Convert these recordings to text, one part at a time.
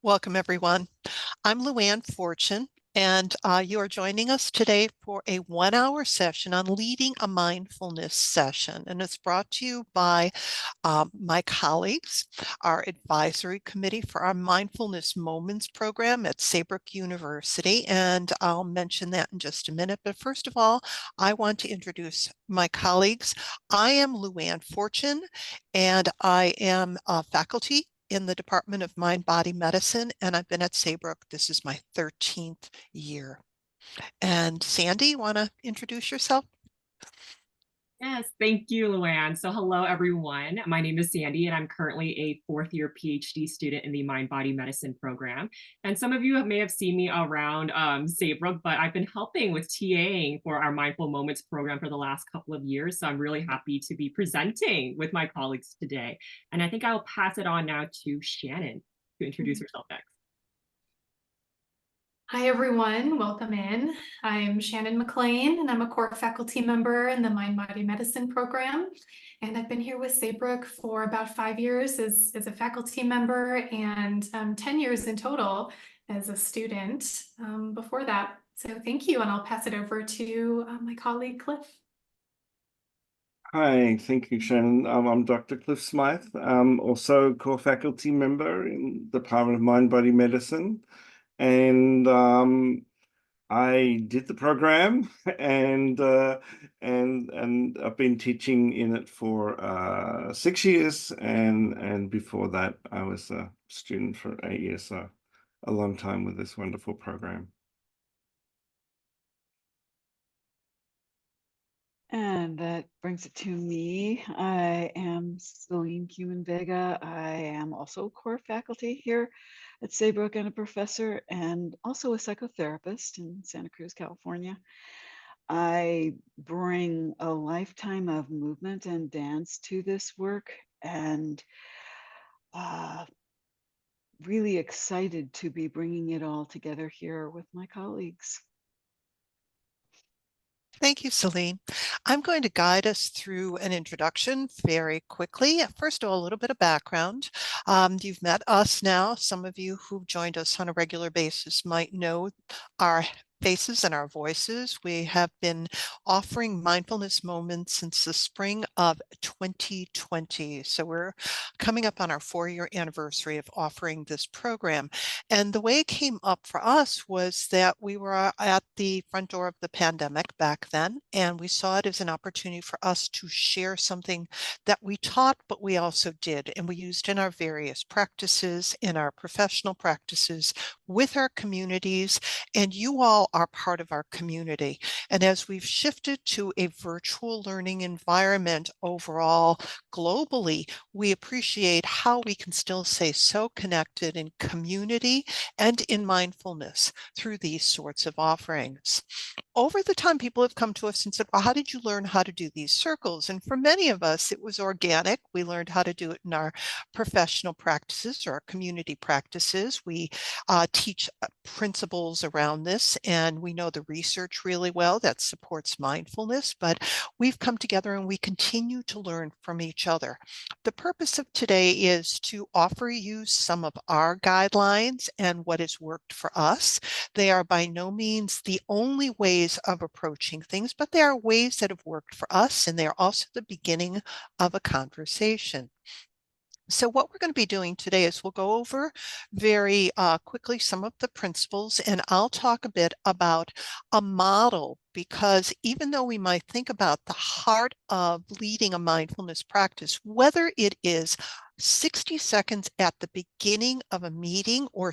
Welcome, everyone. I'm Luann Fortune, and you are joining us today for a 1-hour session on leading a mindfulness session. And it's brought to you by my colleagues, our advisory committee for our Mindfulness Moments program at Saybrook University. And I'll mention that in just a minute. But first of all, I want to introduce my colleagues. I am Luann Fortune, and I am a faculty in the Department of Mind-Body Medicine, and I've been at Saybrook. This is my 13th year. And Sandy, you want to introduce yourself? Yes, thank you, Luann. So hello, everyone. My name is Sandy, and I'm currently a fourth-year PhD student in the Mind-Body Medicine program. And some of you may have seen me around Saybrook, but I've been helping with TAing for our Mindful Moments program for the last couple of years. So I'm really happy to be presenting with my colleagues today. And I think I'll pass it on now to Shannon to introduce herself next. Hi, everyone. Welcome in. I'm Shannon McLean, and I'm a core faculty member in the Mind-Body Medicine program. And I've been here with Saybrook for about 5 years as a faculty member and 10 years in total as a student before that. So thank you, and I'll pass it over to my colleague, Cliff. Hi, thank you, Shannon. I'm Dr. Cliff Smythe. I'm also core faculty member in the Department of Mind-Body Medicine. And I did the program and I've been teaching in it for 6 years, and before that I was a student for 8 years, so a long time with this wonderful program. And that brings it to me. I am Celine Cuman Vega. I am also core faculty here at Saybrook and a professor and also a psychotherapist in Santa Cruz, California. I bring a lifetime of movement and dance to this work, and really excited to be bringing it all together here with my colleagues. Thank you, Celine. I'm going to guide us through an introduction very quickly. First of all, a little bit of background. You've met us now. Some of you who've joined us on a regular basis might know our faces and our voices. We have been offering mindfulness moments since the spring of 2020. So we're coming up on our 4-year anniversary of offering this program. And the way it came up for us was that we were at the front door of the pandemic back then, and we saw it as an opportunity for us to share something that we taught, but we also did, and we used in our various practices, in our professional practices, with our communities, and you all are part of our community. And as we've shifted to a virtual learning environment overall globally, we appreciate how we can still stay so connected in community and in mindfulness through these sorts of offerings. Over the time, people have come to us and said, well, how did you learn how to do these circles? And for many of us, it was organic. We learned how to do it in our professional practices or our community practices. We teach principles around this, and we know the research really well that supports mindfulness, but we've come together and we continue to learn from each other. The purpose of today is to offer you some of our guidelines and what has worked for us. They are by no means the only ways of approaching things, but they are ways that have worked for us, and they are also the beginning of a conversation. So what we're going to be doing today is we'll go over very quickly some of the principles, and I'll talk a bit about a model, because even though we might think about the heart of leading a mindfulness practice, whether it is 60 seconds at the beginning of a meeting or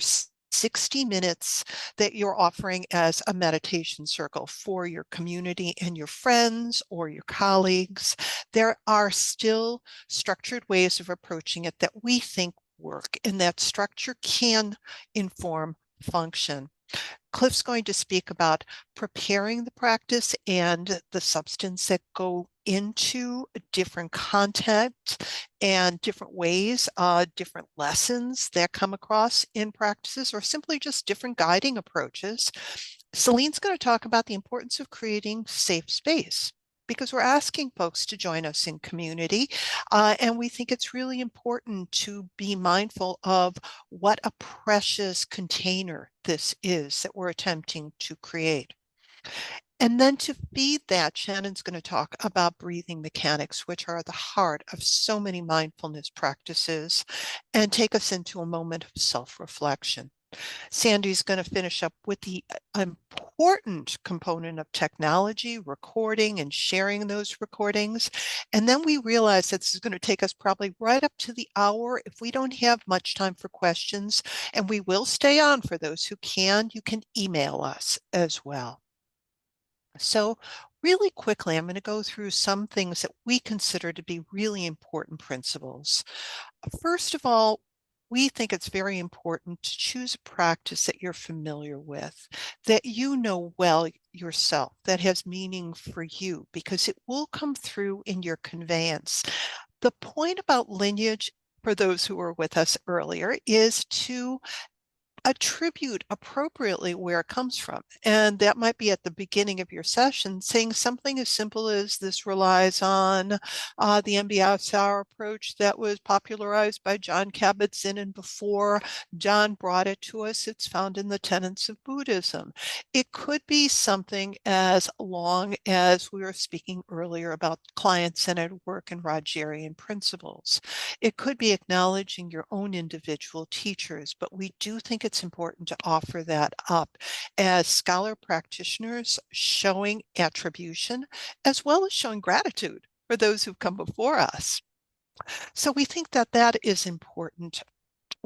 60 minutes that you're offering as a meditation circle for your community and your friends or your colleagues, there are still structured ways of approaching it that we think work, and that structure can inform function. Cliff's going to speak about preparing the practice and the substance that go into different content and different ways, different lessons that come across in practices, or simply just different guiding approaches. Celine's going to talk about the importance of creating safe space because we're asking folks to join us in community. And we think it's really important to be mindful of what a precious container this is that we're attempting to create. And then to feed that, Shannon's going to talk about breathing mechanics, which are the heart of so many mindfulness practices, and take us into a moment of self-reflection. Sandy's going to finish up with the important component of technology, recording and sharing those recordings. And then we realize that this is going to take us probably right up to the hour if we don't have much time for questions. And we will stay on for those who can. You can email us as well. So really quickly, I'm going to go through some things that we consider to be really important principles. First of all, we think it's very important to choose a practice that you're familiar with, that you know well yourself, that has meaning for you, because it will come through in your conveyance. The point about lineage, for those who were with us earlier, is to attribute appropriately where it comes from. And that might be at the beginning of your session, saying something as simple as this relies on the MBSR approach that was popularized by John Kabat-Zinn, and before John brought it to us, it's found in the tenets of Buddhism. It could be something as long as we were speaking earlier about client-centered work and Rogerian principles. It could be acknowledging your own individual teachers, but we do think it's important to offer that up as scholar practitioners, showing attribution as well as showing gratitude for those who've come before us. So we think that that is important.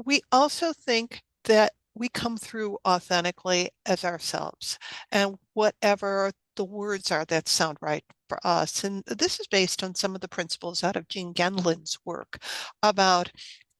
We also think that we come through authentically as ourselves, and whatever the words are that sound right for us. And this is based on some of the principles out of Jean Gendlin's work about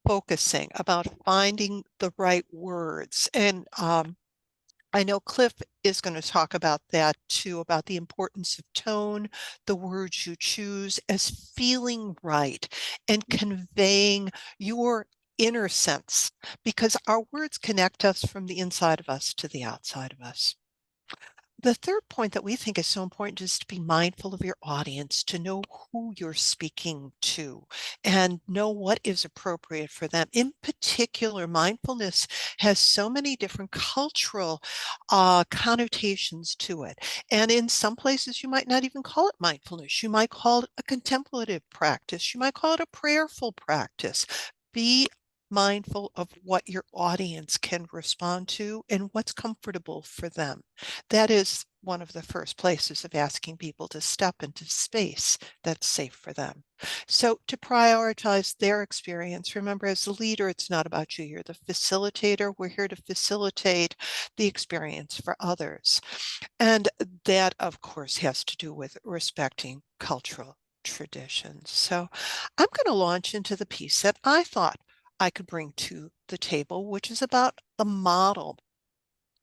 focusing, about finding the right words. And I know Cliff is going to talk about that too, about the importance of tone, the words you choose as feeling right and conveying your inner sense, because our words connect us from the inside of us to the outside of us. The third point that we think is so important is to be mindful of your audience, to know who you're speaking to and know what is appropriate for them. In particular, mindfulness has so many different cultural connotations to it. And in some places, you might not even call it mindfulness. You might call it a contemplative practice. You might call it a prayerful practice. Be mindful of what your audience can respond to and what's comfortable for them. That is one of the first places of asking people to step into space that's safe for them. So to prioritize their experience, remember, as a leader, it's not about you. You're the facilitator. We're here to facilitate the experience for others. And that, of course, has to do with respecting cultural traditions. So I'm going to launch into the piece that I thought I could bring to the table, which is about the model.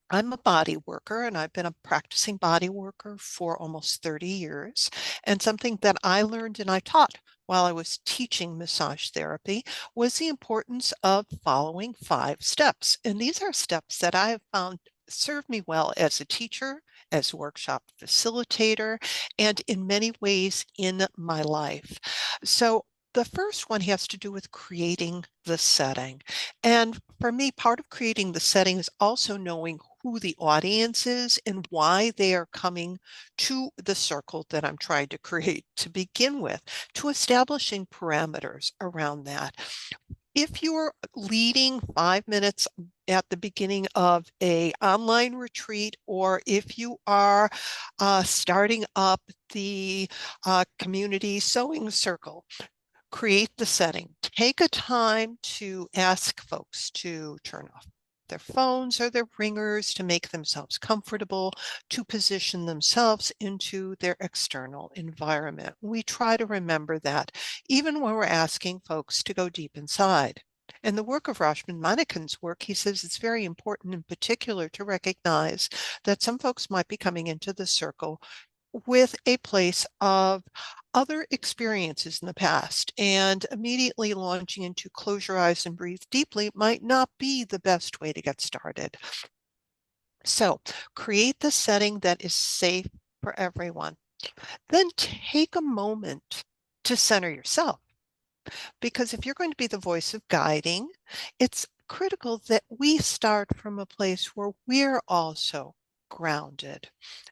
I'm a body worker, and I've been a practicing body worker for almost 30 years. And something that I learned and I taught while I was teaching massage therapy was the importance of following 5 steps. And these are steps that I have found serve me well as a teacher, as a workshop facilitator, and in many ways in my life. So the first one has to do with creating the setting. And for me, part of creating the setting is also knowing who the audience is and why they are coming to the circle that I'm trying to create to begin with, to establishing parameters around that. If you're leading 5 minutes at the beginning of an online retreat, or if you are starting up the community sewing circle, create the setting. Take a time to ask folks to turn off their phones or their ringers, to make themselves comfortable, to position themselves into their external environment. We try to remember that even when we're asking folks to go deep inside. In the work of Rashman Manikan's work, he says it's very important in particular to recognize that some folks might be coming into the circle with a place of other experiences in the past, and immediately launching into close your eyes and breathe deeply might not be the best way to get started. So create the setting that is safe for everyone. Then take a moment to center yourself, because if you're going to be the voice of guiding, it's critical that we start from a place where we're also grounded.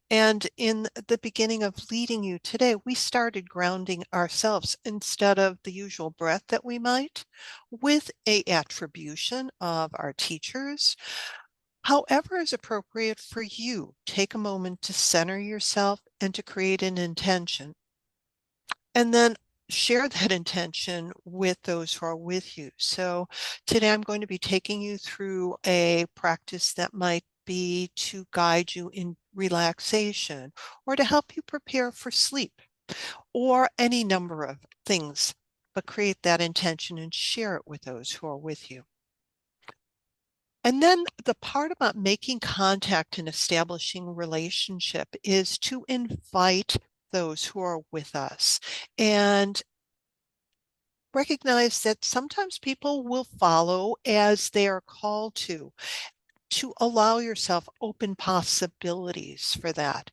And in the beginning of leading you today, we started grounding ourselves instead of the usual breath that we might, with a attribution of our teachers. However is appropriate for you, take a moment to center yourself and to create an intention. And then share that intention with those who are with you. So today I'm going to be taking you through a practice that might be to guide you in relaxation or to help you prepare for sleep or any number of things, but create that intention and share it with those who are with you. And then the part about making contact and establishing relationship is to invite those who are with us and recognize that sometimes people will follow as they are called to allow yourself open possibilities for that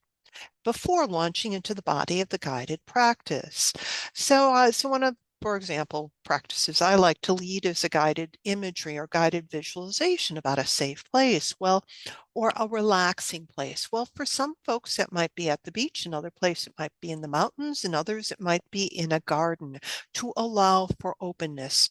before launching into the body of the guided practice. So one of, for example, practices I like to lead is a guided imagery or guided visualization about a safe place, well, or a relaxing place. Well, for some folks, that might be at the beach. Another place, it might be in the mountains, and others, it might be in a garden to allow for openness.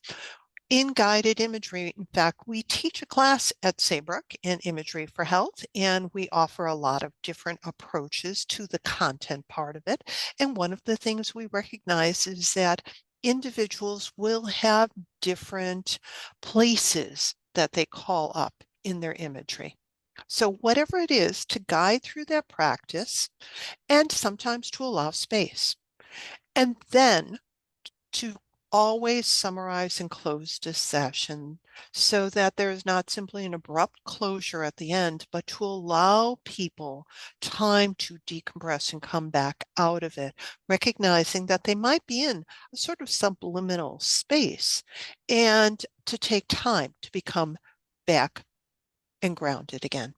In guided imagery, in fact, we teach a class at Saybrook in Imagery for Health, and we offer a lot of different approaches to the content part of it. And one of the things we recognize is that individuals will have different places that they call up in their imagery. So whatever it is, to guide through that practice and sometimes to allow space. And then to always summarize and close this session so that there is not simply an abrupt closure at the end, but to allow people time to decompress and come back out of it, recognizing that they might be in a sort of subliminal space and to take time to become back and grounded again.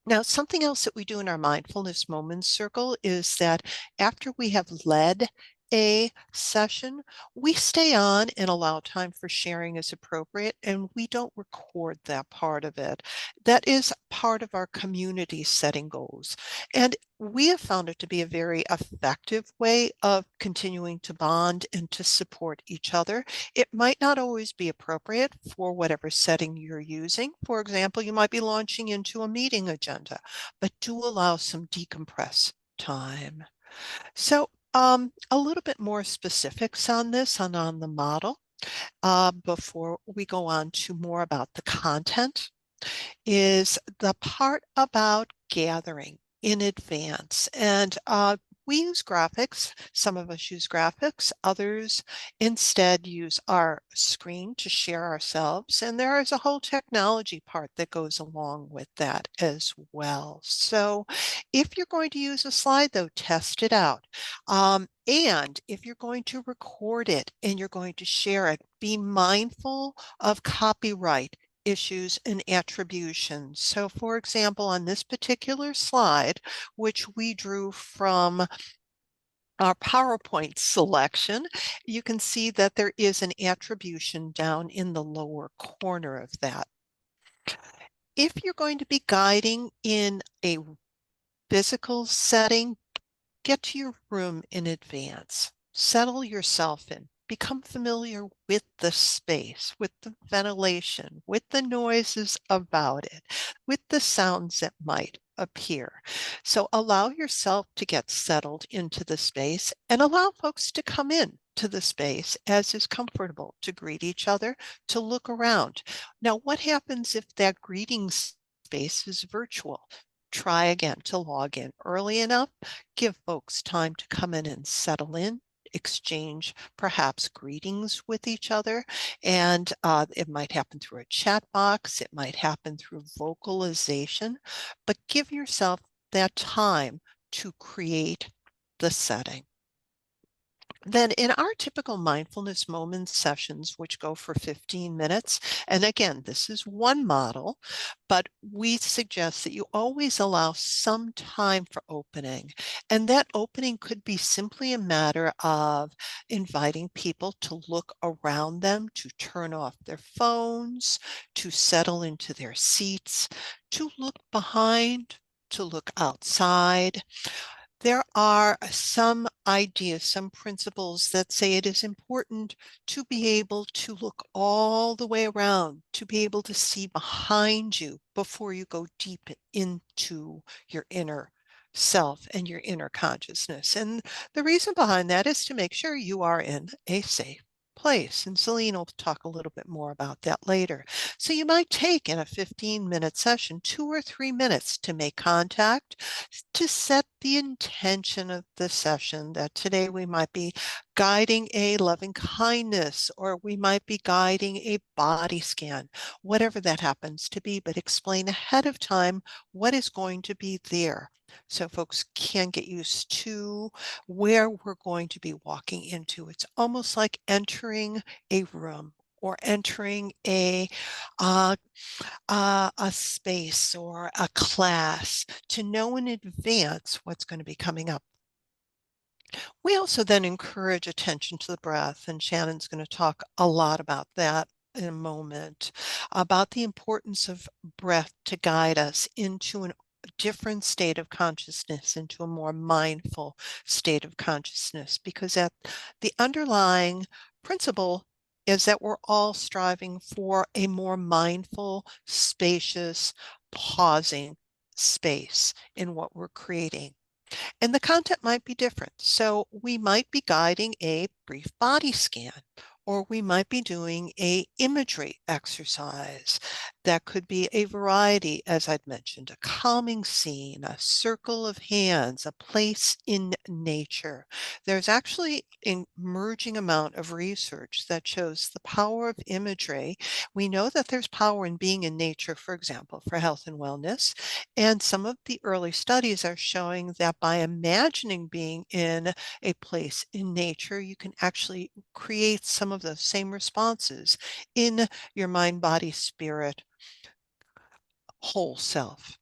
Now, something else that we do in our mindfulness moments circle is that after we have led a session, we stay on and allow time for sharing as appropriate, and we don't record that part of it. That is part of our community setting goals. And we have found it to be a very effective way of continuing to bond and to support each other. It might not always be appropriate for whatever setting you're using. For example, you might be launching into a meeting agenda, but do allow some decompress time. So a little bit more specifics on this and on the model before we go on to more about the content is the part about gathering in advance. And we use graphics. Some of us use graphics. Others instead use our screen to share ourselves. And there is a whole technology part that goes along with that as well. So if you're going to use a slide, though, test it out. And if you're going to record it and you're going to share it, be mindful of copyright issues and attribution. So for example, on this particular slide, which we drew from our PowerPoint selection, you can see that there is an attribution down in the lower corner of that. If you're going to be guiding in a physical setting, get to your room in advance. Settle yourself in. Become familiar with the space, with the ventilation, with the noises about it, with the sounds that might appear. So allow yourself to get settled into the space and allow folks to come in to the space as is comfortable, to greet each other, to look around. Now, what happens if that greeting space is virtual? Try again to log in early enough, give folks time to come in and settle in, exchange perhaps greetings with each other. And it might happen through a chat box, it might happen through vocalization, but give yourself that time to create the setting. Then in our typical mindfulness moments sessions, which go for 15 minutes, and again, this is one model, but we suggest that you always allow some time for opening. And that opening could be simply a matter of inviting people to look around them, to turn off their phones, to settle into their seats, to look behind, to look outside. There are some ideas, some principles that say it is important to be able to look all the way around, to be able to see behind you before you go deep into your inner self and your inner consciousness. And the reason behind that is to make sure you are in a safe place. And Celine will talk a little bit more about that later. So you might take in a 15-minute session, 2 or 3 minutes to make contact, to set the intention of the session that today we might be guiding a loving kindness, or we might be guiding a body scan, whatever that happens to be, but explain ahead of time what is going to be there. So folks can get used to where we're going to be walking into. It's almost like entering a room or entering uh, a space or a class, to know in advance what's going to be coming up. We also then encourage attention to the breath, and Shannon's going to talk a lot about that in a moment, about the importance of breath to guide us into a different state of consciousness, into a more mindful state of consciousness, because at the underlying principle is that we're all striving for a more mindful, spacious, pausing space in what we're creating. And the content might be different. So we might be guiding a brief body scan, or we might be doing a imagery exercise. That could be a variety, as I'd mentioned, a calming scene, a circle of hands, a place in nature. There's actually an emerging amount of research that shows the power of imagery. We know that there's power in being in nature, for example, for health and wellness. And some of the early studies are showing that by imagining being in a place in nature, you can actually create some of those same responses in your mind, body, spirit, whole self.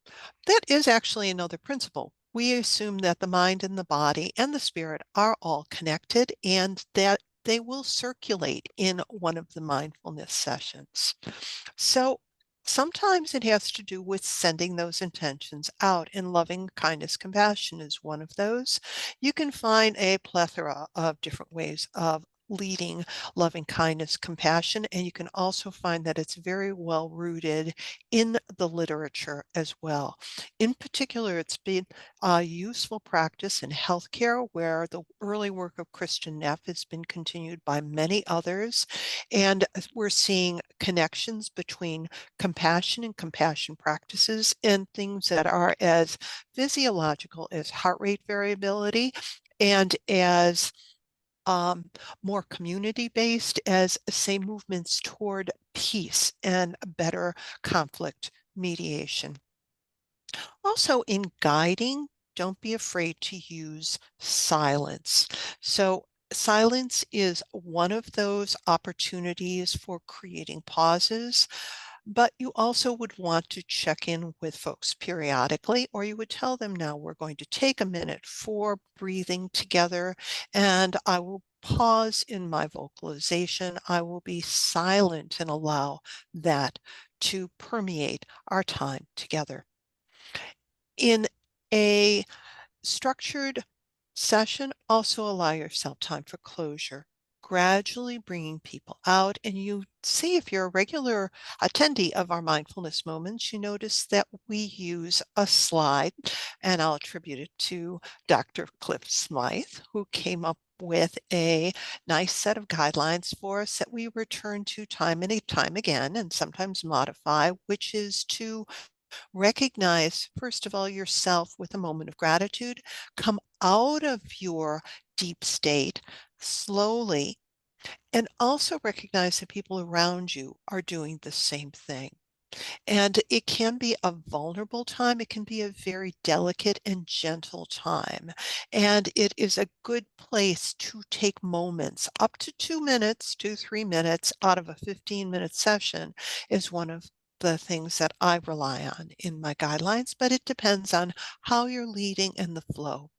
That is actually another principle. We assume that the mind and the body and the spirit are all connected, and that they will circulate in one of the mindfulness sessions. So sometimes it has to do with sending those intentions out, and loving kindness, compassion is one of those. You can find a plethora of different ways of leading loving kindness, compassion, and you can also find that it's very well rooted in the literature as well. In particular, it's been a useful practice in healthcare, where the early work of Christian Neff has been continued by many others. And we're seeing connections between compassion and compassion practices and things that are as physiological as heart rate variability, and as more community-based as, say, movements toward peace and better conflict mediation. Also, in guiding, don't be afraid to use silence. So silence is one of those opportunities for creating pauses, but you also would want to check in with folks periodically, or you would tell them, now we're going to take a minute for breathing together, and I will pause in my vocalization. I will be silent and allow that to permeate our time together. In a structured session, also allow yourself time for closure, gradually bringing people out. And you see, if you're a regular attendee of our mindfulness moments, you notice that we use a slide, and I'll attribute it to Dr. Cliff Smythe, who came up with a nice set of guidelines for us that we return to time and time again, and sometimes modify, which is to recognize, first of all, yourself with a moment of gratitude. Come out of your deep state slowly, and also recognize that people around you are doing the same thing. And it can be a vulnerable time. It can be a very delicate and gentle time. And it is a good place to take moments, up to 2 minutes, 3 minutes out of a 15-minute session is one of the things that I rely on in my guidelines, but it depends on how you're leading and the flow.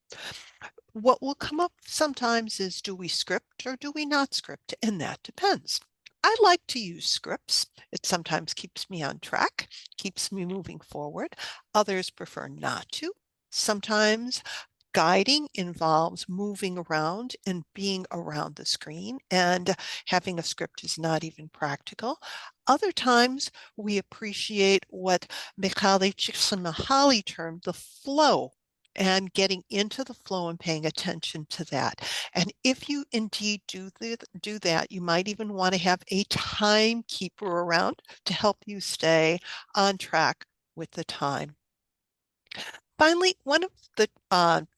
What will come up sometimes is, do we script or do we not script? And that depends. I like to use scripts. It sometimes keeps me on track, keeps me moving forward. Others prefer not to. Sometimes guiding involves moving around and being around the screen, and having a script is not even practical. Other times we appreciate what Mihaly Csikszentmihalyi termed the flow, and getting into the flow and paying attention to that. And if you indeed do that, you might even want to have a timekeeper around to help you stay on track with the time. Finally, one of the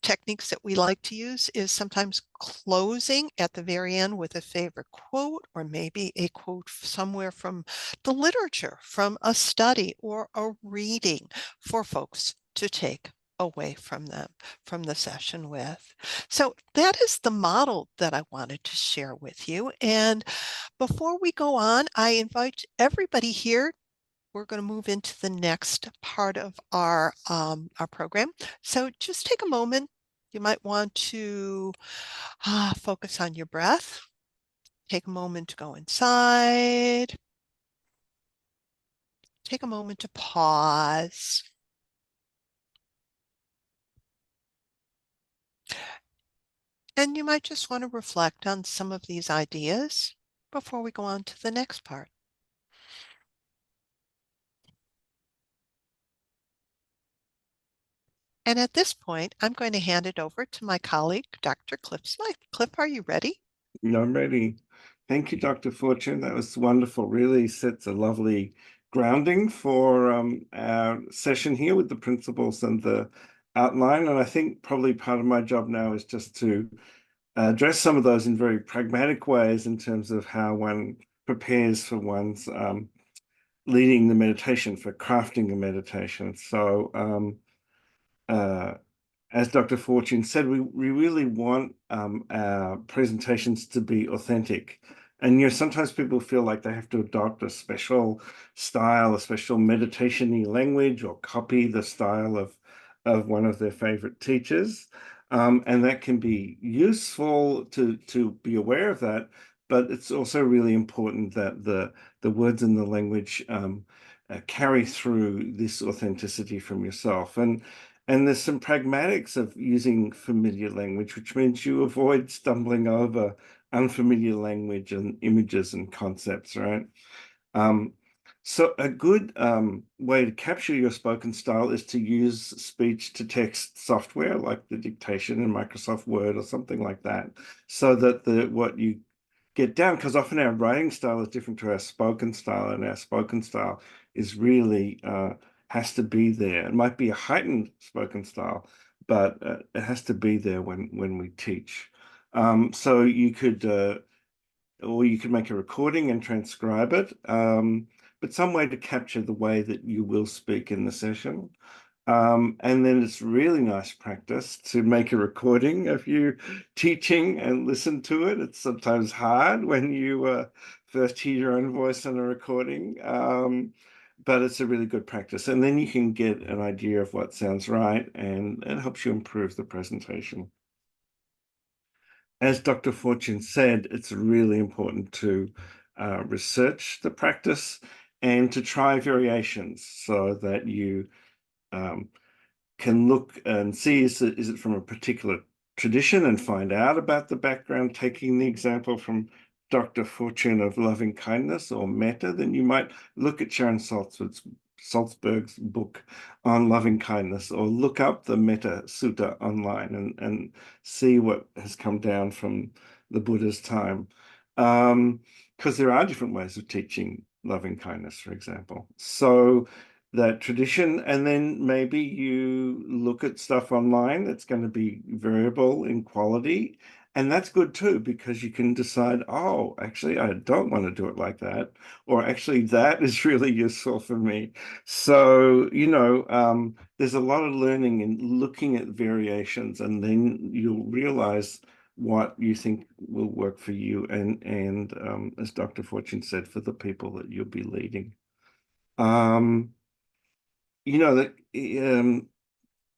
techniques that we like to use is sometimes closing at the very end with a favorite quote, or maybe a quote somewhere from the literature, from a study or a reading for folks to take away from them, from the session with. So that is the model that I wanted to share with you. And before we go on, I invite everybody here. We're going to move into the next part of our program. So just take a moment. You might want to focus on your breath. Take a moment to go inside. Take a moment to pause. And you might just want to reflect on some of these ideas before we go on to the next part. And at this point, I'm going to hand it over to my colleague, Dr. Cliff Smythe. Cliff, are you ready? I'm ready. Thank you, Dr. Fortune. That was wonderful. Really sets a lovely grounding for our session here with the principles and the outline. And I think probably part of my job now is just to address some of those in very pragmatic ways in terms of how one prepares for one's leading the meditation, for crafting the meditation. So as Dr. Fortune said, we really want our presentations to be authentic. And sometimes people feel like they have to adopt a special style, a special meditation-y language, or copy the style of one of their favorite teachers. And that can be useful to be aware of that, but it's also really important that the words and the language carry through this authenticity from yourself. And there's some pragmatics of using familiar language, which means you avoid stumbling over unfamiliar language and images and concepts, right? So a good way to capture your spoken style is to use speech-to-text software like the dictation in Microsoft Word or something like that, so that what you get down, because often our writing style is different to our spoken style, and our spoken style is really has to be there. It might be a heightened spoken style, but it has to be there when we teach. So you could or you could make a recording and transcribe it, but some way to capture the way that you will speak in the session. And then it's really nice practice to make a recording of you teaching and listen to it. It's sometimes hard when you first hear your own voice on a recording, but it's a really good practice. And then you can get an idea of what sounds right, and it helps you improve the presentation. As Dr. Fortune said, it's really important to research the practice and to try variations so that you can look and see, is it from a particular tradition, and find out about the background. Taking the example from Dr. Fortune of loving kindness or metta, then you might look at Sharon Salzberg's book on loving kindness, or look up the Metta Sutta online and see what has come down from the Buddha's time. Because there are different ways of teaching loving kindness, for example. So that tradition, and then maybe you look at stuff online that's going to be variable in quality, And that's good too, because you can decide, oh, actually, I don't want to do it like that, or actually, that is really useful for me. So, there's a lot of learning in looking at variations, and then you'll realize what you think will work for you, and as Dr. Fortune said, for the people that you'll be leading. That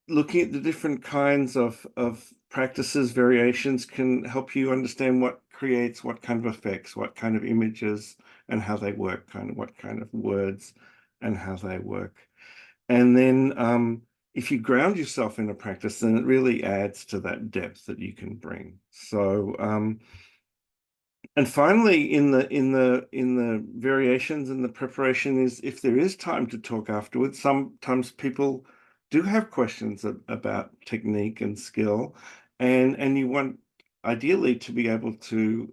looking at the different kinds of practices, variations can help you understand what creates what kind of effects, what kind of images and how they work, what kind of words and how they work. And then if you ground yourself in a practice, then it really adds to that depth that you can bring. So and finally, in the variations and the preparation is if there is time to talk afterwards. Sometimes people do have questions about technique and skill, and you want ideally to be able to,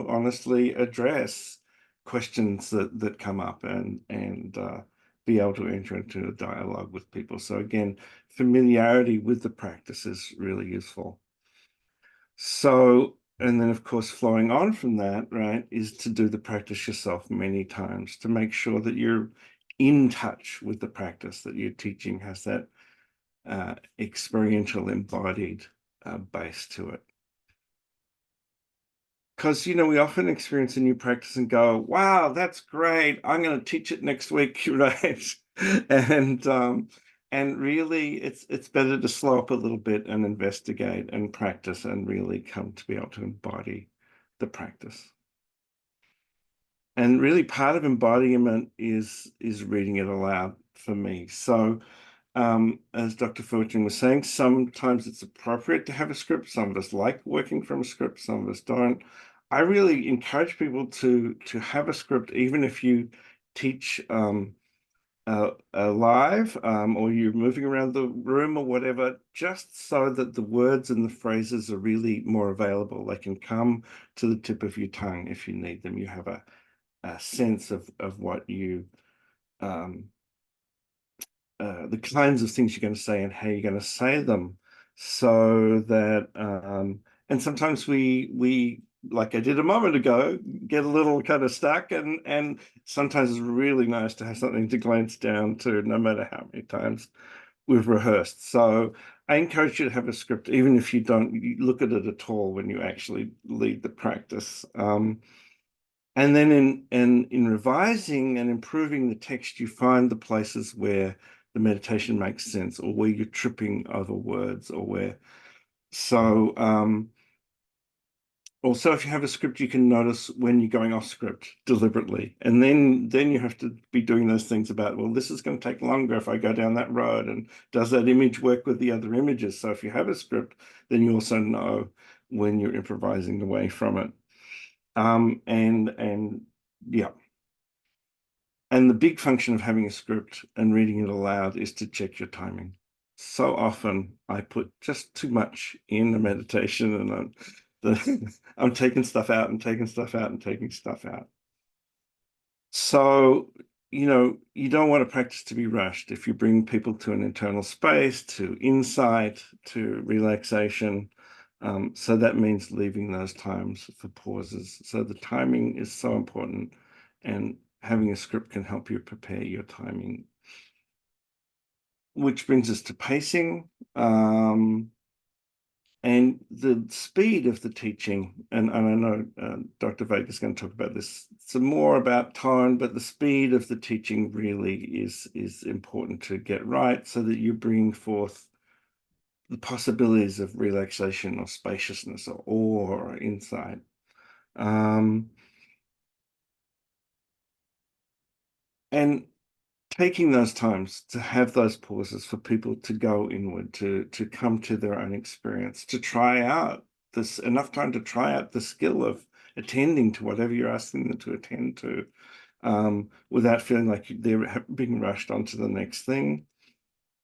honestly address questions that come up and be able to enter into a dialogue with people. So again, familiarity with the practice is really useful. So, and then of course, flowing on from that, right, is to do the practice yourself many times to make sure that you're in touch with the practice that you're teaching has that experiential embodied base to it. Because, we often experience a new practice and go, wow, that's great. I'm going to teach it next week, right? and and really it's better to slow up a little bit and investigate and practice and really come to be able to embody the practice. And really part of embodiment is reading it aloud for me. So as Dr. Fortune was saying, sometimes it's appropriate to have a script. Some of us like working from a script, some of us don't. I really encourage people to have a script, even if you teach live or you're moving around the room or whatever, just so that the words and the phrases are really more available. They can come to the tip of your tongue if you need them. You have a sense of what you the kinds of things you're going to say and how you're going to say them, so that and sometimes we like I did a moment ago get a little kind of stuck, and sometimes it's really nice to have something to glance down to, no matter how many times we've rehearsed. So I encourage you to have a script, even if you don't look at it at all when you actually lead the practice. And then in revising and improving the text, you find the places where the meditation makes sense, or where you're tripping over words, or where. So also, if you have a script, you can notice when you're going off script deliberately, and then you have to be doing those things about, well, this is going to take longer if I go down that road, and does that image work with the other images? So if you have a script, then you also know when you're improvising away from it. And yeah. And the big function of having a script and reading it aloud is to check your timing. So often I put just too much in the meditation, and I'm taking stuff out and taking stuff out and taking stuff out. So, you don't want to practice to be rushed. If you bring people to an internal space, to insight, to relaxation, so that means leaving those times for pauses. So the timing is so important, and having a script can help you prepare your timing. Which brings us to pacing. And the speed of the teaching, and I know Dr. Vega is going to talk about this some more about tone, but the speed of the teaching really is important to get right, so that you bring forth the possibilities of relaxation or spaciousness or awe or insight. And taking those times to have those pauses for people to go inward, to come to their own experience, to try out this, enough time to try out the skill of attending to whatever you're asking them to attend to, without feeling like they're being rushed onto the next thing.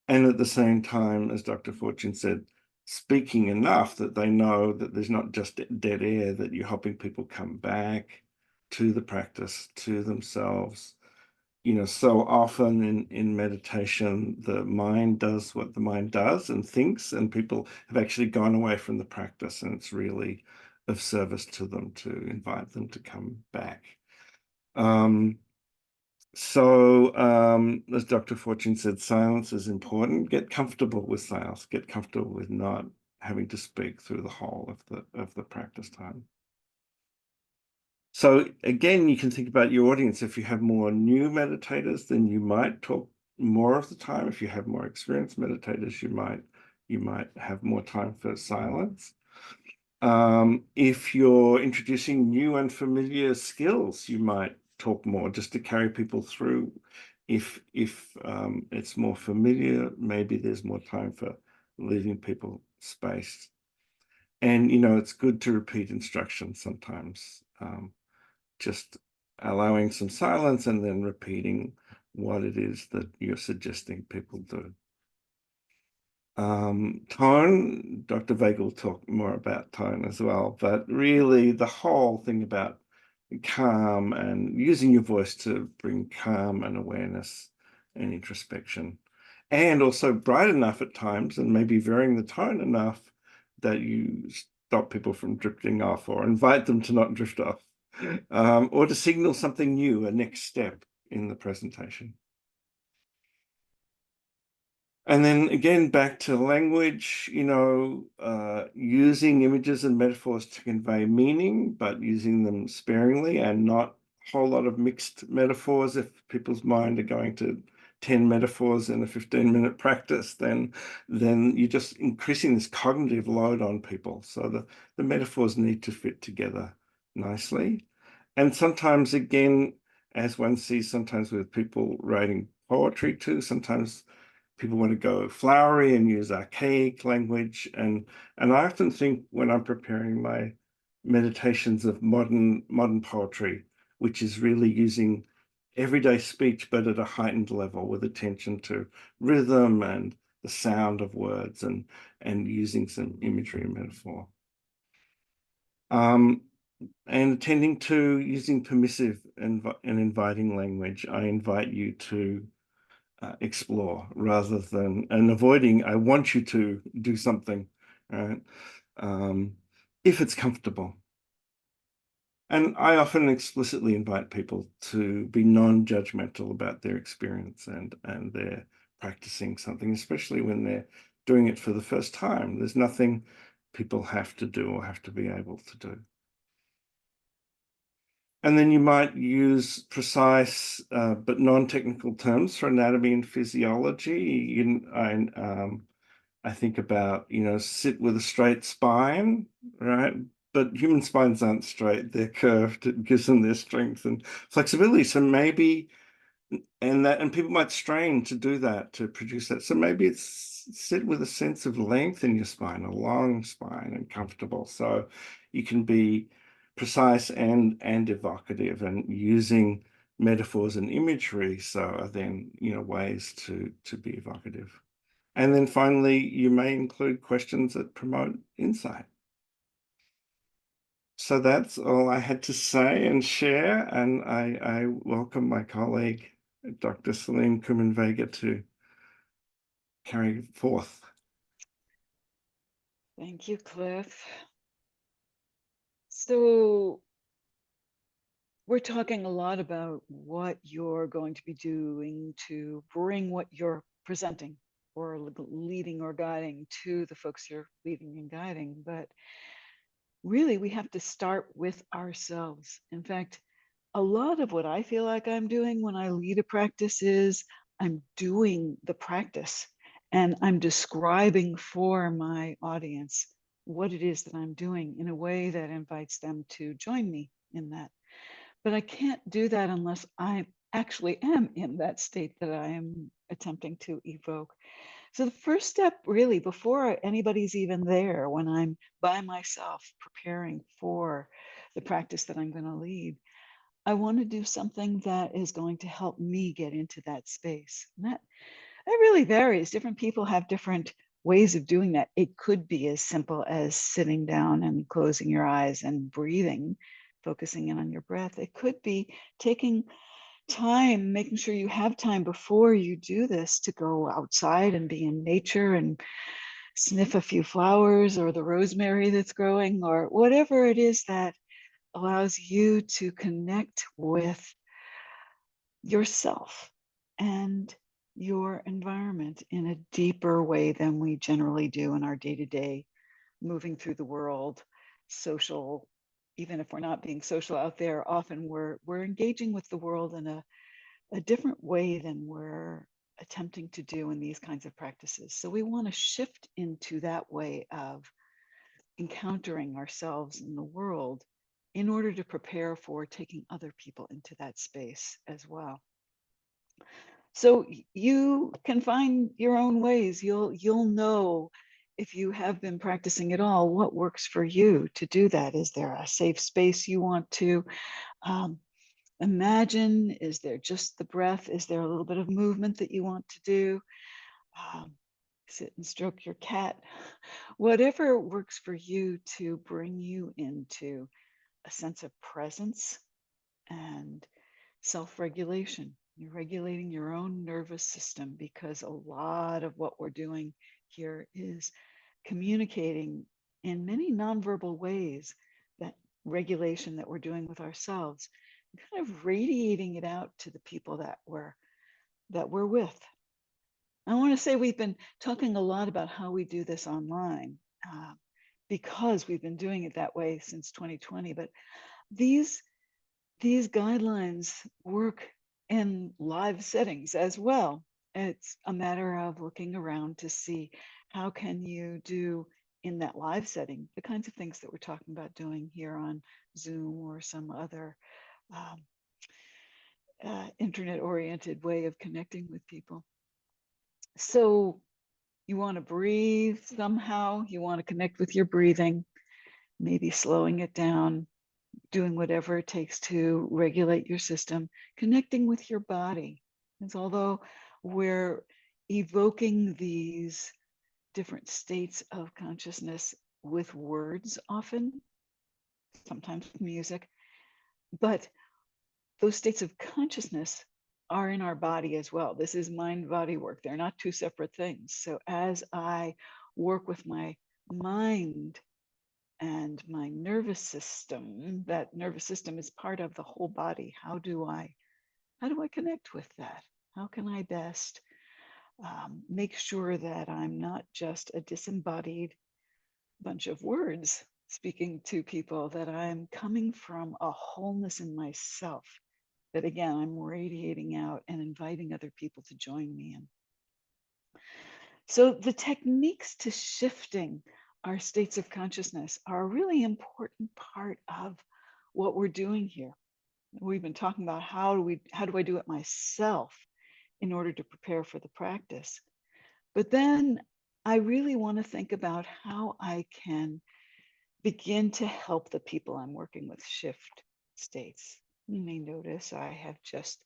And at the same time, as Dr. Fortune said, speaking enough that they know that there's not just dead air, that you're helping people come back to the practice, to themselves. So often in meditation, the mind does what the mind does and thinks, and people have actually gone away from the practice, and it's really of service to them to invite them to come back. As Dr. Fortune said, silence is important. Get comfortable with silence. Get comfortable with not having to speak through the whole of the practice time. So again, you can think about your audience. If you have more new meditators, then you might talk more of the time. If you have more experienced meditators, you might have more time for silence. If you're introducing new and familiar skills, you might talk more just to carry people through. If it's more familiar, maybe there's more time for leaving people space. And it's good to repeat instructions sometimes. Just allowing some silence and then repeating what it is that you're suggesting people do. Tone, Dr. Vega will talk more about tone as well, but really the whole thing about calm and using your voice to bring calm and awareness and introspection, and also bright enough at times and maybe varying the tone enough that you stop people from drifting off or invite them to not drift off, or to signal something new, a next step in the presentation. And then again, back to language, using images and metaphors to convey meaning, but using them sparingly and not a whole lot of mixed metaphors. If people's mind are going to 10 metaphors in a 15-minute practice, then you're just increasing this cognitive load on people. So the metaphors need to fit together nicely. And sometimes, again, as one sees sometimes with people writing poetry too, sometimes people want to go flowery and use archaic language. And I often think when I'm preparing my meditations of modern poetry, which is really using everyday speech, but at a heightened level with attention to rhythm and the sound of words and using some imagery and metaphor. And tending to using permissive and inviting language. I invite you to explore rather than avoiding, I want you to do something, right? If it's comfortable. And I often explicitly invite people to be non-judgmental about their experience and their practicing something, especially when they're doing it for the first time. There's nothing people have to do or have to be able to do. And then you might use precise but non-technical terms for anatomy and physiology. I think about, sit with a straight spine, right? But human spines aren't straight, they're curved. It gives them their strength and flexibility. So maybe, and people might strain to do that, to produce that. So maybe it's sit with a sense of length in your spine, a long spine and comfortable. So you can be precise and evocative and using metaphors and imagery. So then, ways to be evocative. And then finally, you may include questions that promote insight. So that's all I had to say and share. And I welcome my colleague, Dr. Celine Kuman-Vega, to carry forth. Thank you, Cliff. So we're talking a lot about what you're going to be doing to bring what you're presenting or leading or guiding to the folks you're leading and guiding. But really, we have to start with ourselves. In fact, a lot of what I feel like I'm doing when I lead a practice is I'm doing the practice and I'm describing for my audience what it is that I'm doing in a way that invites them to join me in that. But I can't do that unless I actually am in that state that I am attempting to evoke. So the first step, really, before anybody's even there, when I'm by myself preparing for the practice that I'm going to lead, I want to do something that is going to help me get into that space. And that really varies. Different people have different ways of doing that. It could be as simple as sitting down and closing your eyes and breathing, focusing in on your breath. It could be taking time, making sure you have time before you do this to go outside and be in nature and sniff a few flowers or the rosemary that's growing or whatever it is that allows you to connect with yourself and your environment in a deeper way than we generally do in our day-to-day moving through the world, social. Even if we're not being social out there, often we're engaging with the world in a different way than we're attempting to do in these kinds of practices. So we want to shift into that way of encountering ourselves in the world in order to prepare for taking other people into that space as well. So you can find your own ways. You'll know if you have been practicing at all what works for you to do that. Is there a safe space you want to imagine? Is there just the breath? Is there a little bit of movement that you want to do? Sit and stroke your cat. Whatever works for you to bring you into a sense of presence and self-regulation. You're regulating your own nervous system, because a lot of what we're doing here is communicating in many nonverbal ways that regulation that we're doing with ourselves, kind of radiating it out to the people that we're with. I want to say we've been talking a lot about how we do this online because we've been doing it that way since 2020, but these guidelines work in live settings as well. It's a matter of looking around to see how can you do in that live setting the kinds of things that we're talking about doing here on Zoom or some other internet-oriented way of connecting with people. So you want to breathe somehow, you want to connect with your breathing, maybe slowing it down, doing whatever it takes to regulate your system, connecting with your body. Because although we're evoking these different states of consciousness with words often, sometimes with music, but those states of consciousness are in our body as well. This is mind-body work. They're not two separate things. So as I work with my mind and my nervous system, that nervous system is part of the whole body. How do I connect with that? How can I best make sure that I'm not just a disembodied bunch of words speaking to people, that I'm coming from a wholeness in myself, that again, I'm radiating out and inviting other people to join me in. So the techniques to shifting our states of consciousness are a really important part of what we're doing here. We've been talking about how do I do it myself in order to prepare for the practice. But then I really want to think about how I can begin to help the people I'm working with shift states. You may notice I have just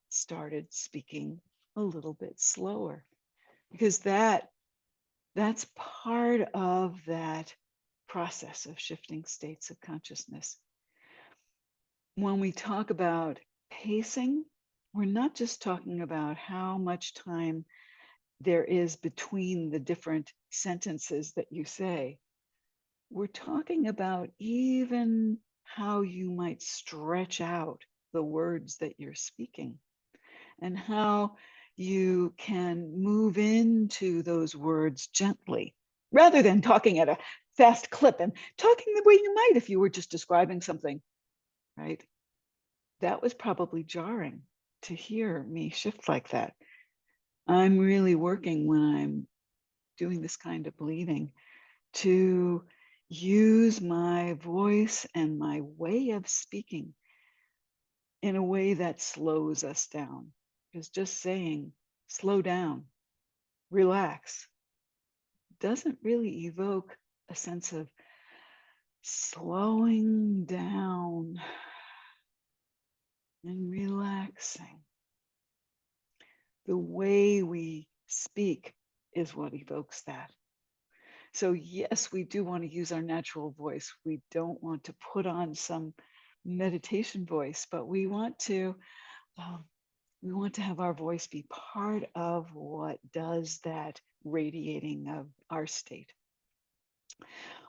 started speaking a little bit slower, because that's part of that process of shifting states of consciousness. When we talk about pacing, we're not just talking about how much time there is between the different sentences that you say. We're talking about even how you might stretch out the words that you're speaking, and how you can move into those words gently, rather than talking at a fast clip and talking the way you might if you were just describing something, right? That was probably jarring to hear me shift like that. I'm really working when I'm doing this kind of bleeding to use my voice and my way of speaking in a way that slows us down. Because just saying, slow down, relax, doesn't really evoke a sense of slowing down and relaxing. The way we speak is what evokes that. So yes, we do want to use our natural voice. We don't want to put on some meditation voice, but we want to We want to have our voice be part of what does that radiating of our state.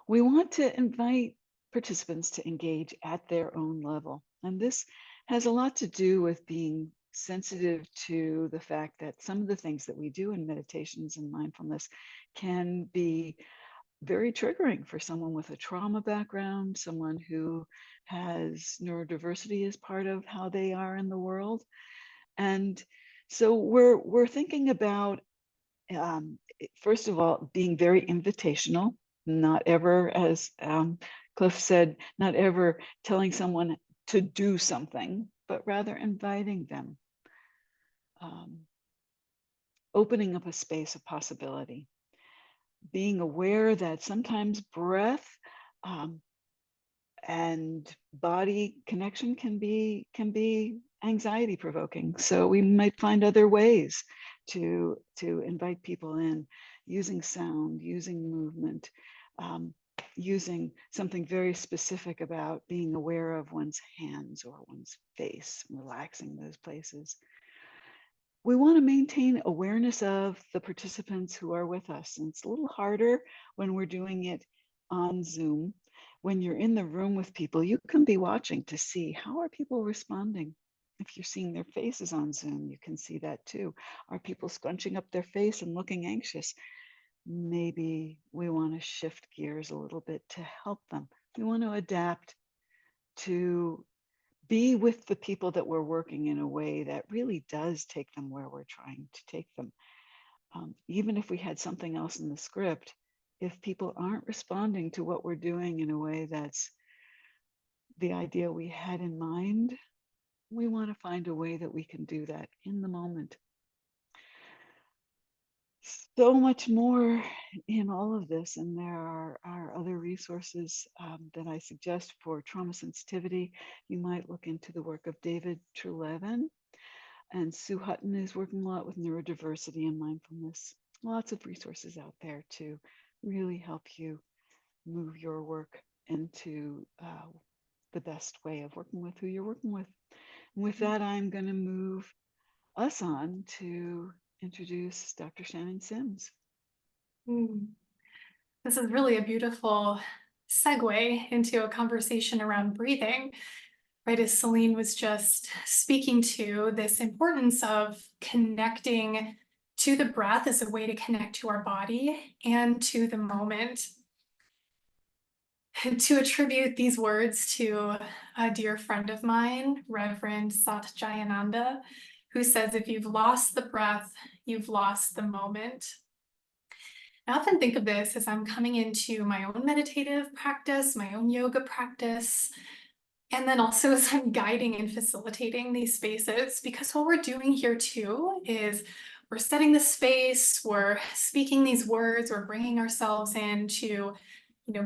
We want to invite participants to engage at their own level. And this has a lot to do with being sensitive to the fact that some of the things that we do in meditations and mindfulness can be very triggering for someone with a trauma background, someone who has neurodiversity as part of how they are in the world. And so we're thinking about first of all, being very invitational, not ever, as Cliff said, not ever telling someone to do something, but rather inviting them, opening up a space of possibility, being aware that sometimes breath and body connection can be anxiety provoking. So we might find other ways to invite people in, using sound, using movement, using something very specific about being aware of one's hands or one's face, relaxing those places. We want to maintain awareness of the participants who are with us. And it's a little harder when we're doing it on Zoom. When you're in the room with people, you can be watching to see how are people responding. If you're seeing their faces on Zoom, you can see that too. Are people scrunching up their face and looking anxious? Maybe we want to shift gears a little bit to help them. We want to adapt to be with the people that we're working in a way that really does take them where we're trying to take them. Even if we had something else in the script, if people aren't responding to what we're doing in a way that's the idea we had in mind, we want to find a way that we can do that in the moment. So much more in all of this, and there are other resources that I suggest for trauma sensitivity. You might look into the work of David Trulevin, and Sue Hutton is working a lot with neurodiversity and mindfulness. Lots of resources out there to really help you move your work into the best way of working with who you're working with. And with that, I'm going to move us on to introduce Dr. Shannon Sims. This is really a beautiful segue into a conversation around breathing, right? As Celine was just speaking to, this importance of connecting to the breath as a way to connect to our body and to the moment. And to attribute these words to a dear friend of mine, Reverend Sat Jayananda, who says, if you've lost the breath, you've lost the moment. I often think of this as I'm coming into my own meditative practice, my own yoga practice, and then also as I'm guiding and facilitating these spaces, because what we're doing here too is we're setting the space, we're speaking these words, we're bringing ourselves in to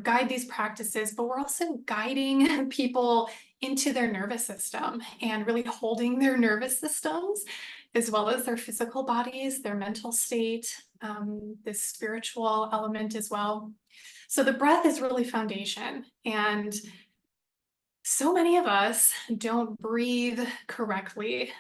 guide these practices, but we're also guiding people into their nervous system and really holding their nervous systems as well as their physical bodies, their mental state, this spiritual element as well. So the breath is really foundation, and so many of us don't breathe correctly.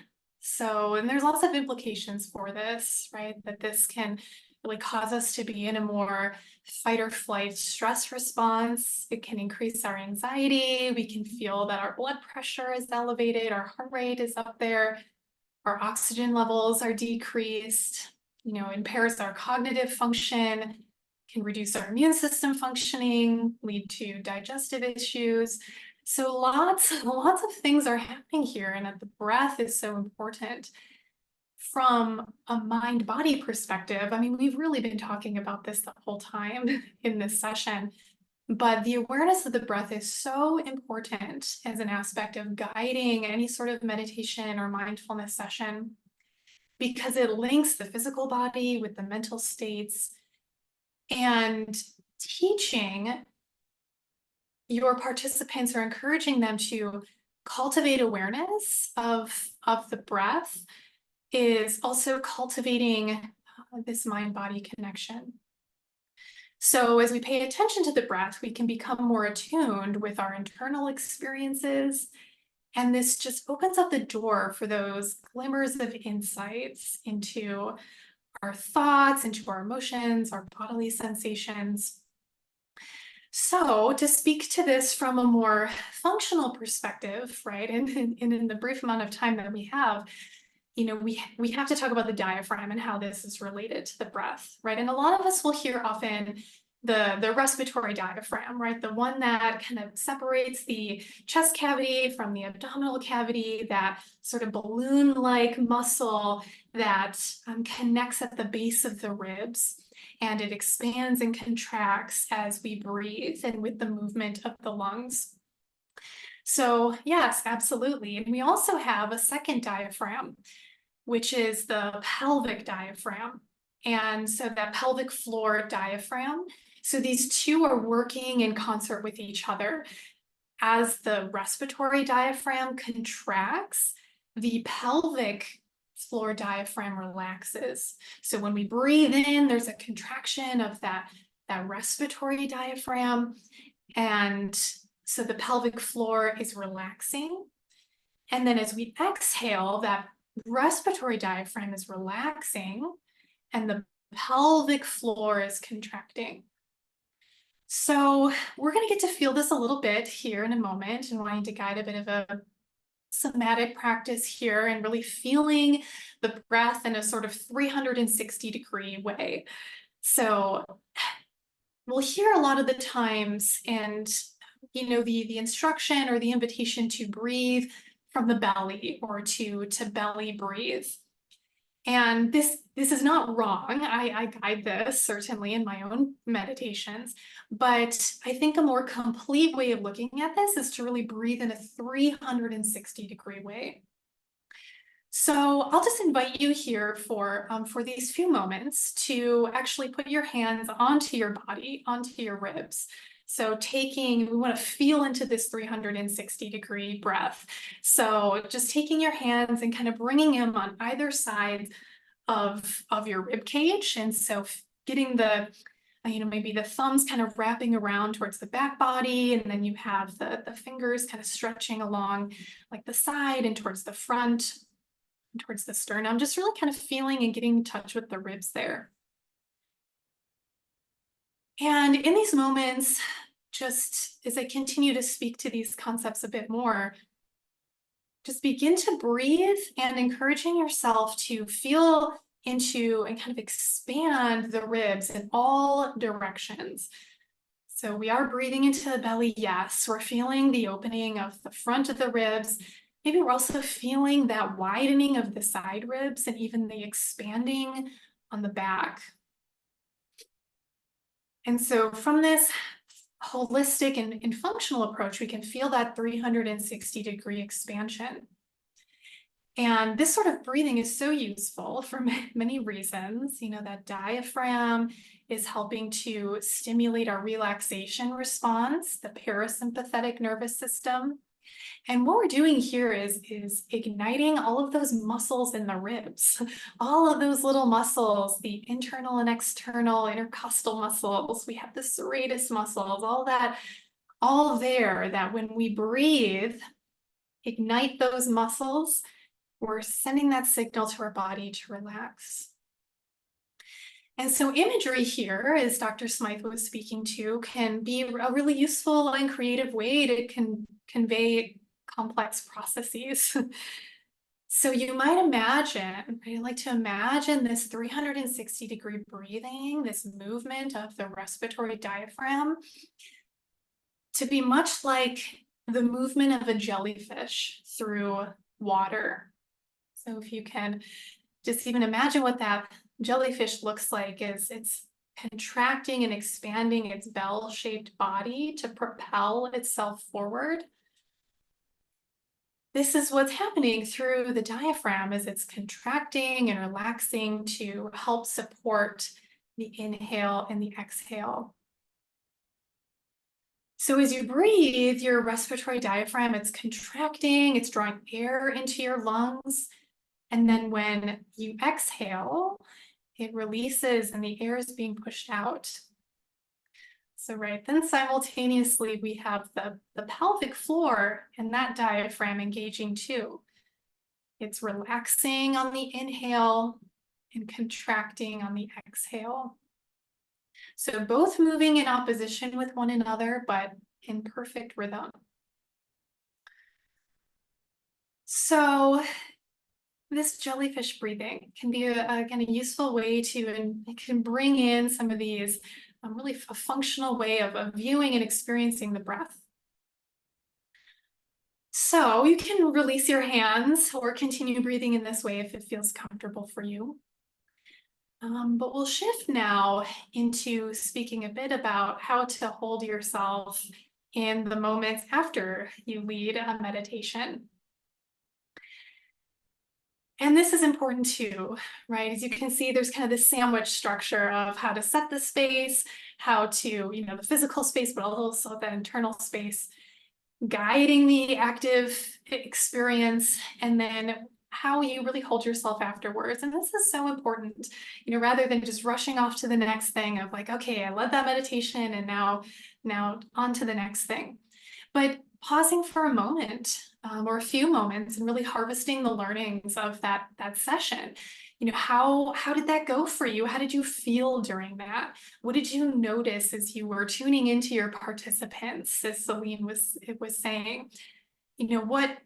And there's lots of implications for this, right? That this can really cause us to be in a more fight or flight stress response. It can increase our anxiety. We can feel that our blood pressure is elevated, our heart rate is up there, our oxygen levels are decreased, impairs our cognitive function, can reduce our immune system functioning, lead to digestive issues. So lots of things are happening here, and the breath is so important. From a mind-body perspective, I mean, we've really been talking about this the whole time in this session, but the awareness of the breath is so important as an aspect of guiding any sort of meditation or mindfulness session, because it links the physical body with the mental states, and teaching your participants or encouraging them to cultivate awareness of the breath is also cultivating this mind-body connection. So as we pay attention to the breath, we can become more attuned with our internal experiences And this just opens up the door for those glimmers of insights into our thoughts, into our emotions, our bodily sensations. So to speak to this from a more functional perspective, right, and in the brief amount of time that we have, we have to talk about the diaphragm and how this is related to the breath, right? And a lot of us will hear often the respiratory diaphragm, right? The one that kind of separates the chest cavity from the abdominal cavity, that sort of balloon-like muscle that connects at the base of the ribs. And it expands and contracts as we breathe and with the movement of the lungs. So yes, absolutely. And we also have a second diaphragm, which is the pelvic diaphragm. And so that pelvic floor diaphragm. So these two are working in concert with each other. As the respiratory diaphragm contracts, the pelvic floor diaphragm relaxes. So when we breathe in, there's a contraction of that respiratory diaphragm. And so the pelvic floor is relaxing. And then as we exhale, that respiratory diaphragm is relaxing and the pelvic floor is contracting. So we're going to get to feel this a little bit here in a moment, and wanting to guide a bit of a somatic practice here and really feeling the breath in a sort of 360-degree way. So we'll hear a lot of the times, and the instruction or the invitation to breathe from the belly, or to belly breathe. And this is not wrong. I guide this certainly in my own meditations, but I think a more complete way of looking at this is to really breathe in a 360-degree way. So I'll just invite you here for these few moments to actually put your hands onto your body, onto your ribs. So we want to feel into this 360-degree breath. So just taking your hands and kind of bringing them on either side of your rib cage. And so getting maybe the thumbs kind of wrapping around towards the back body, and then you have the fingers kind of stretching along like the side and towards the front, and towards the sternum, just really kind of feeling and getting in touch with the ribs there. And in these moments, just as I continue to speak to these concepts a bit more, just begin to breathe and encouraging yourself to feel into and kind of expand the ribs in all directions. So we are breathing into the belly, yes. We're feeling the opening of the front of the ribs. Maybe we're also feeling that widening of the side ribs and even the expanding on the back. And so from this holistic and functional approach, we can feel that 360-degree expansion. And this sort of breathing is so useful for many reasons. That diaphragm is helping to stimulate our relaxation response, the parasympathetic nervous system. And what we're doing here is igniting all of those muscles in the ribs, all of those little muscles, the internal and external intercostal muscles. We have the serratus muscles, all there, that when we breathe, ignite those muscles, we're sending that signal to our body to relax. And so imagery here, as Dr. Smythe was speaking to, can be a really useful and creative way to convey complex processes. So you might imagine, I like to imagine this 360-degree breathing, this movement of the respiratory diaphragm, to be much like the movement of a jellyfish through water. So if you can just even imagine what that jellyfish looks like, is it's contracting and expanding its bell-shaped body to propel itself forward. This is what's happening through the diaphragm, as it's contracting and relaxing to help support the inhale and the exhale. So as you breathe, your respiratory diaphragm, it's contracting, it's drawing air into your lungs. And then when you exhale, it releases and the air is being pushed out. So right, then simultaneously we have the pelvic floor and that diaphragm engaging too. It's relaxing on the inhale and contracting on the exhale. So both moving in opposition with one another, but in perfect rhythm. So this jellyfish breathing can be a kind of useful way to, and it can bring in some of these really a functional way of viewing and experiencing the breath. So you can release your hands or continue breathing in this way if it feels comfortable for you. But we'll shift now into speaking a bit about how to hold yourself in the moments after you lead a meditation. And this is important too, right? As you can see, there's kind of this sandwich structure of how to set the space, how to, the physical space, but also the internal space, guiding the active experience, and then how you really hold yourself afterwards. And this is so important, rather than just rushing off to the next thing of like, okay, I led that meditation and now on to the next thing. But pausing for a moment or a few moments and really harvesting the learnings of that session. How did that go for you? How did you feel during that? What did you notice as you were tuning into your participants, as Celine was saying? What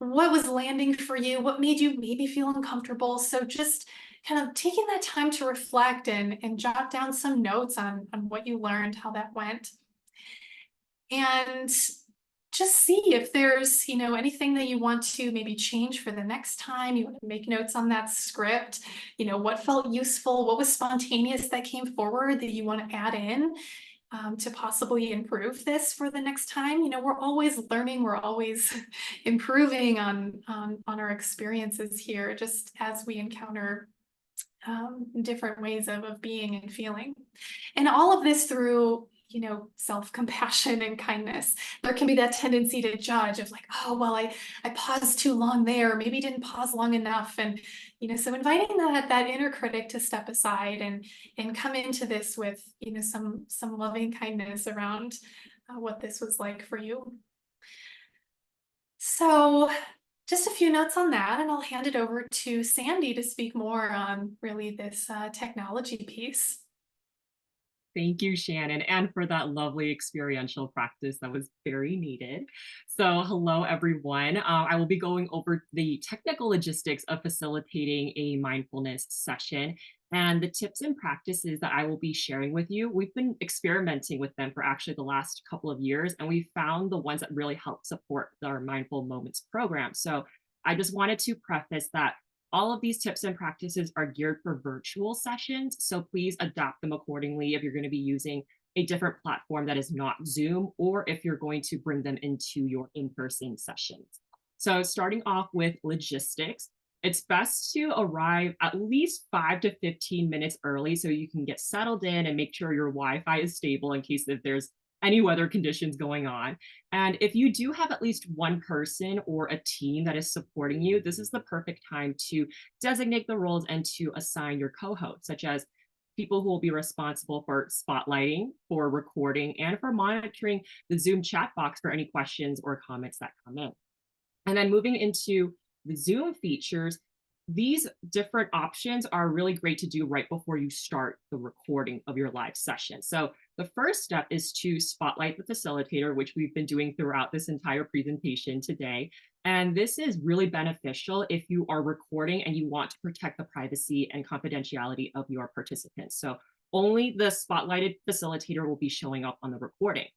was landing for you? What made you maybe feel uncomfortable? So just kind of taking that time to reflect and jot down some notes on what you learned, how that went. And just see if there's, anything that you want to maybe change for the next time. You want to make notes on that script, what felt useful, what was spontaneous that came forward that you want to add in to possibly improve this for the next time. We're always learning, we're always improving on our experiences here, just as we encounter different ways of being and feeling. And all of this through self-compassion and kindness. There can be that tendency to judge of like, oh, well, I paused too long there, maybe didn't pause long enough. And, so inviting that inner critic to step aside and come into this with, some loving kindness around what this was like for you. So just a few notes on that, and I'll hand it over to Sandy to speak more on really this technology piece. Thank you, Shannon, and for that lovely experiential practice that was very needed. So hello, everyone. I will be going over the technical logistics of facilitating a mindfulness session and the tips and practices that I will be sharing with you. We've been experimenting with them for actually the last couple of years, and we found the ones that really help support our Mindful Moments program. So I just wanted to preface that all of these tips and practices are geared for virtual sessions, so please adapt them accordingly if you're going to be using a different platform that is not Zoom, or if you're going to bring them into your in-person sessions. So starting off with logistics, it's best to arrive at least 5 to 15 minutes early so you can get settled in and make sure your Wi-Fi is stable in case if there's any weather conditions going on. And if you do have at least one person or a team that is supporting you, this is the perfect time to designate the roles and to assign your co-hosts, such as people who will be responsible for spotlighting, for recording, and for monitoring the Zoom chat box for any questions or comments that come in. And then moving into the Zoom features, these different options are really great to do right before you start the recording of your live session. So the first step is to spotlight the facilitator, which we've been doing throughout this entire presentation today. And this is really beneficial if you are recording and you want to protect the privacy and confidentiality of your participants. So only the spotlighted facilitator will be showing up on the recording.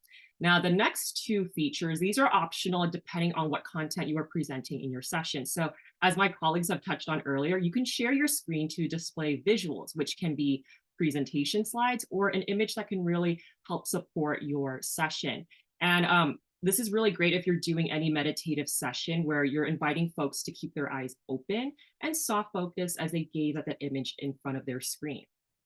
Now, the next two features, these are optional depending on what content you are presenting in your session. So as my colleagues have touched on earlier, you can share your screen to display visuals, which can be presentation slides or an image that can really help support your session. And this is really great if you're doing any meditative session where you're inviting folks to keep their eyes open and soft focus as they gaze at the image in front of their screen.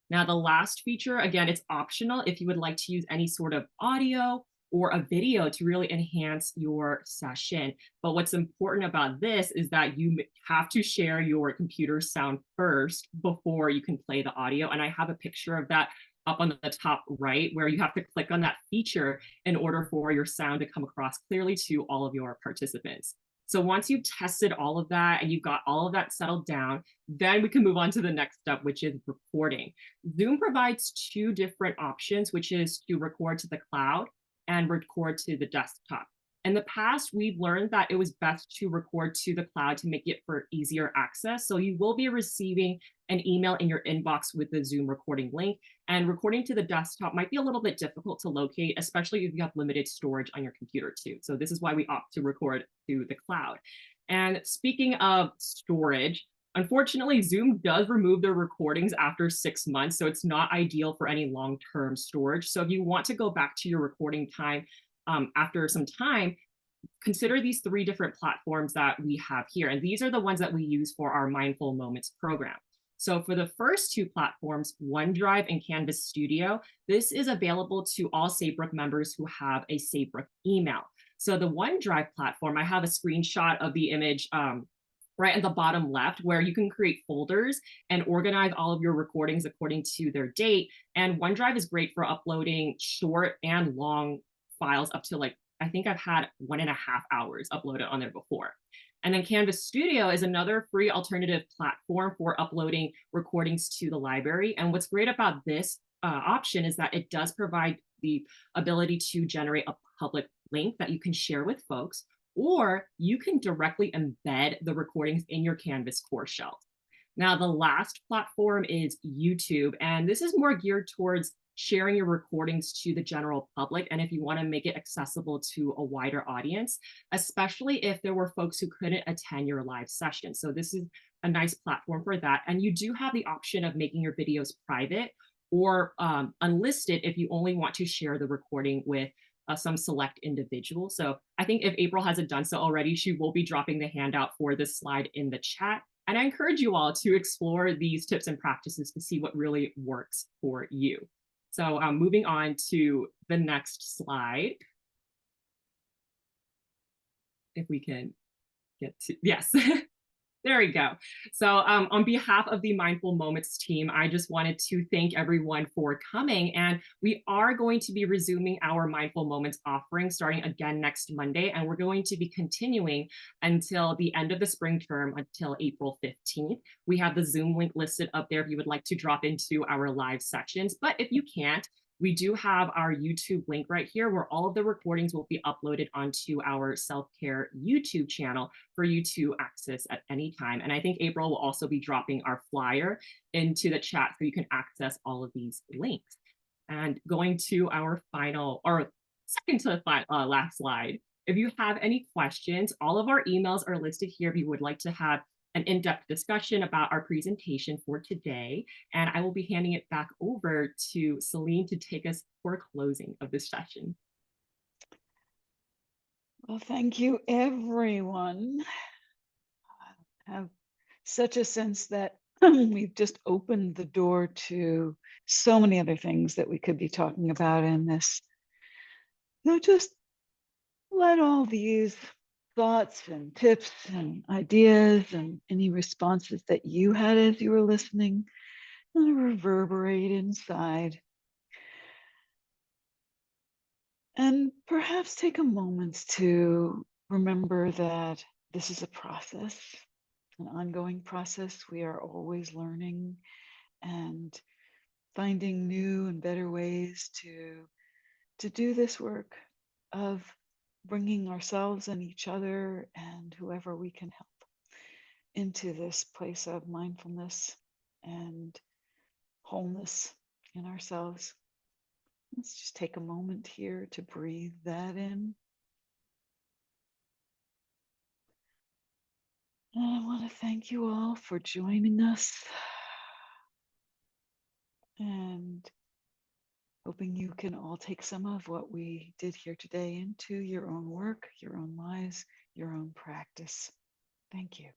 Now, the last feature, again, it's optional if you would like to use any sort of audio or a video to really enhance your session. But what's important about this is that you have to share your computer sound first before you can play the audio. And I have a picture of that up on the top right, where you have to click on that feature in order for your sound to come across clearly to all of your participants. So once you've tested all of that and you've got all of that settled down, then we can move on to the next step, which is recording. Zoom provides two different options, which is to record to the cloud and record to the desktop. In the past, we've learned that it was best to record to the cloud to make it for easier access. So you will be receiving an email in your inbox with the Zoom recording link, and recording to the desktop might be a little bit difficult to locate, especially if you have limited storage on your computer too. So this is why we opt to record to the cloud. And speaking of storage, unfortunately, Zoom does remove their recordings after 6 months, so it's not ideal for any long-term storage. So if you want to go back to your recording time after some time, consider these 3 different platforms that we have here. And these are the ones that we use for our Mindful Moments program. So for the first 2 platforms, OneDrive and Canvas Studio, this is available to all Saybrook members who have a Saybrook email. So the OneDrive platform, I have a screenshot of the image right at the bottom left, where you can create folders and organize all of your recordings according to their date. And OneDrive is great for uploading short and long files up to, like, I think I've had 1.5 hours uploaded on there before. And then Canvas Studio is another free alternative platform for uploading recordings to the library. And what's great about this option is that it does provide the ability to generate a public link that you can share with folks, or you can directly embed the recordings in your Canvas core shelf. Now, the last platform is YouTube, and this is more geared towards sharing your recordings to the general public. And if you want to make it accessible to a wider audience, especially if there were folks who couldn't attend your live session. So this is a nice platform for that. And you do have the option of making your videos private or unlisted if you only want to share the recording with some select individual. So I think if April hasn't done so already, she will be dropping the handout for this slide in the chat. And I encourage you all to explore these tips and practices to see what really works for you. So moving on to the next slide. If we can get to, yes. There we go. So on behalf of the Mindful Moments team, I just wanted to thank everyone for coming. And we are going to be resuming our Mindful Moments offering starting again next Monday. And we're going to be continuing until the end of the spring term, until April 15th. We have the Zoom link listed up there if you would like to drop into our live sessions. But if you can't, we do have our YouTube link right here where all of the recordings will be uploaded onto our self-care YouTube channel for you to access at any time. And I think April will also be dropping our flyer into the chat so you can access all of these links. And going to our final, or second to the last slide, if you have any questions, all of our emails are listed here if you would like to have an in-depth discussion about our presentation for today. And I will be handing it back over to Celine to take us for a closing of this session. Well, thank you, everyone. I have such a sense that we've just opened the door to so many other things that we could be talking about in this. Just let all these thoughts and tips and ideas and any responses that you had as you were listening reverberate inside. And perhaps take a moment to remember that this is a process, an ongoing process. We are always learning and finding new and better ways to do this work of bringing ourselves and each other and whoever we can help into this place of mindfulness and wholeness in ourselves. Let's just take a moment here to breathe that in. And I want to thank you all for joining us and hoping you can all take some of what we did here today into your own work, your own lives, your own practice. Thank you.